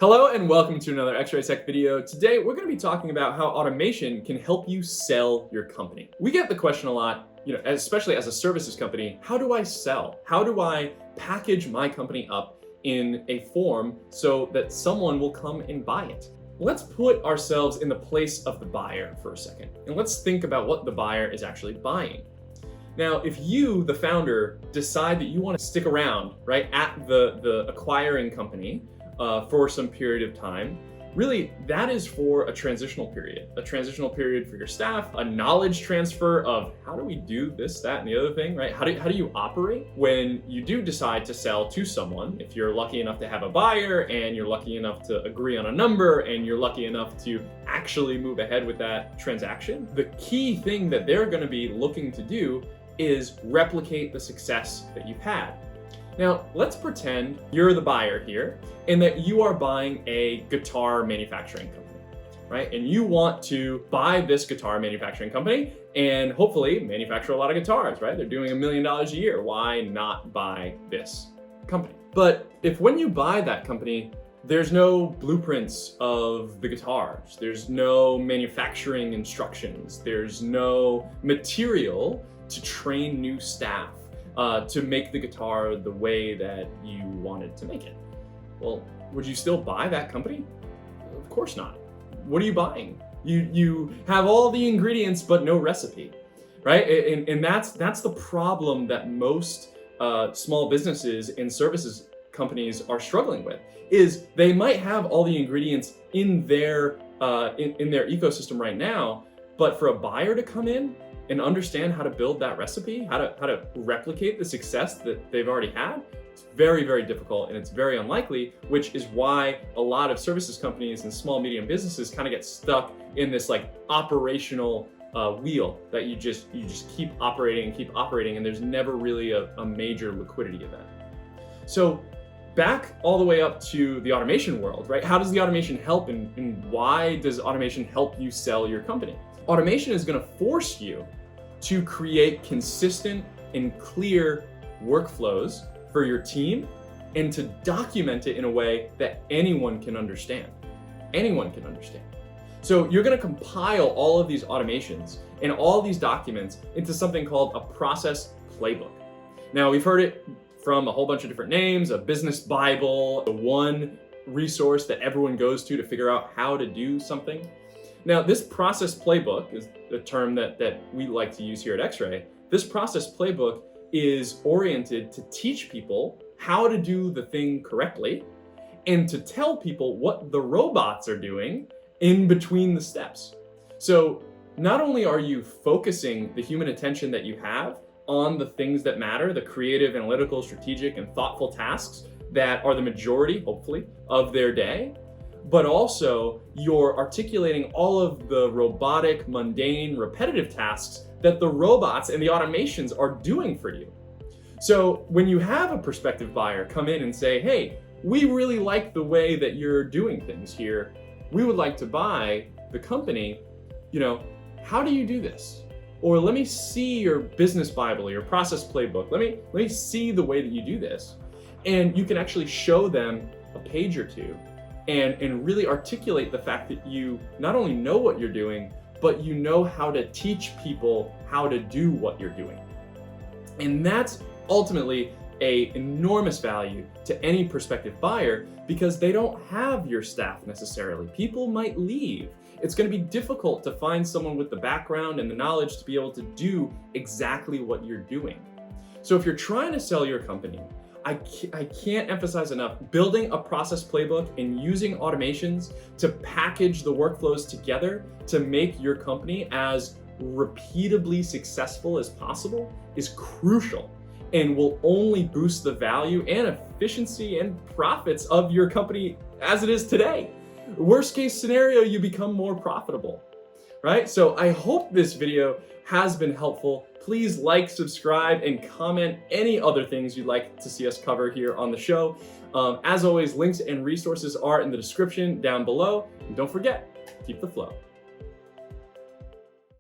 Hello and welcome to another X-Ray Tech video. Today we're going to be talking about how automation can help you sell your company. We get the question a lot, especially as a services company, how do I sell? How do I package my company up in a form so that someone will come and buy it? Let's put ourselves in the place of the buyer for a second, and let's think about what the buyer is actually buying. Now, if you, the founder, decide that you want to stick around, right, at the acquiring company, for some period of time, really that is for a transitional period for your staff, a knowledge transfer of how do we do this, that, and the other thing, right? How do you operate when you do decide to sell to someone? If you're lucky enough to have a buyer and you're lucky enough to agree on a number and you're lucky enough to actually move ahead with that transaction, the key thing that they're going to be looking to do is replicate the success that you've had. Now, let's pretend you're the buyer here and that you are buying a guitar manufacturing company, right? And you want to buy this guitar manufacturing company and hopefully manufacture a lot of guitars, right? They're doing $1 million a year. Why not buy this company? But if when you buy that company, there's no blueprints of the guitars, there's no manufacturing instructions, there's no material to train new staff to make the guitar the way that you wanted to make it. Well, would you still buy that company? Of course not. What are you buying? You have all the ingredients but no recipe, right? And that's the problem that most small businesses and services companies are struggling with, is they might have all the ingredients in their ecosystem right now, but for a buyer to come in and understand how to build that recipe, how to replicate the success that they've already had, it's very, very difficult and it's very unlikely, which is why a lot of services companies and small, medium businesses kind of get stuck in this like operational wheel that you just keep operating and there's never really a major liquidity event. So back all the way up to the automation world, right? How does the automation help and why does automation help you sell your company? Automation is going to force you to create consistent and clear workflows for your team and to document it in a way that anyone can understand. Anyone can understand. So you're going to compile all of these automations and all these documents into something called a process playbook. Now, we've heard it from a whole bunch of different names, a business Bible, the one resource that everyone goes to figure out how to do something. Now, this process playbook is the term that we like to use here at X-Ray. This process playbook is oriented to teach people how to do the thing correctly and to tell people what the robots are doing in between the steps. So not only are you focusing the human attention that you have on the things that matter, the creative, analytical, strategic, and thoughtful tasks that are the majority, hopefully, of their day, but also you're articulating all of the robotic, mundane, repetitive tasks that the robots and the automations are doing for you. So when you have a prospective buyer come in and say, hey, we really like the way that you're doing things here, we would like to buy the company, how do you do this? Or let me see your business Bible, your process playbook. Let me see the way that you do this. And you can actually show them a page or two and really articulate the fact that you not only know what you're doing, but you know how to teach people how to do what you're doing. And that's ultimately an enormous value to any prospective buyer because they don't have your staff necessarily. People might leave. It's going to be difficult to find someone with the background and the knowledge to be able to do exactly what you're doing. So if you're trying to sell your company, I can't emphasize enough, building a process playbook and using automations to package the workflows together to make your company as repeatably successful as possible is crucial and will only boost the value and efficiency and profits of your company as it is today. Worst case scenario, you become more profitable, right? So I hope this video has been helpful. Please like, subscribe, and comment any other things you'd like to see us cover here on the show. As always, links and resources are in the description down below. And don't forget, keep the flow.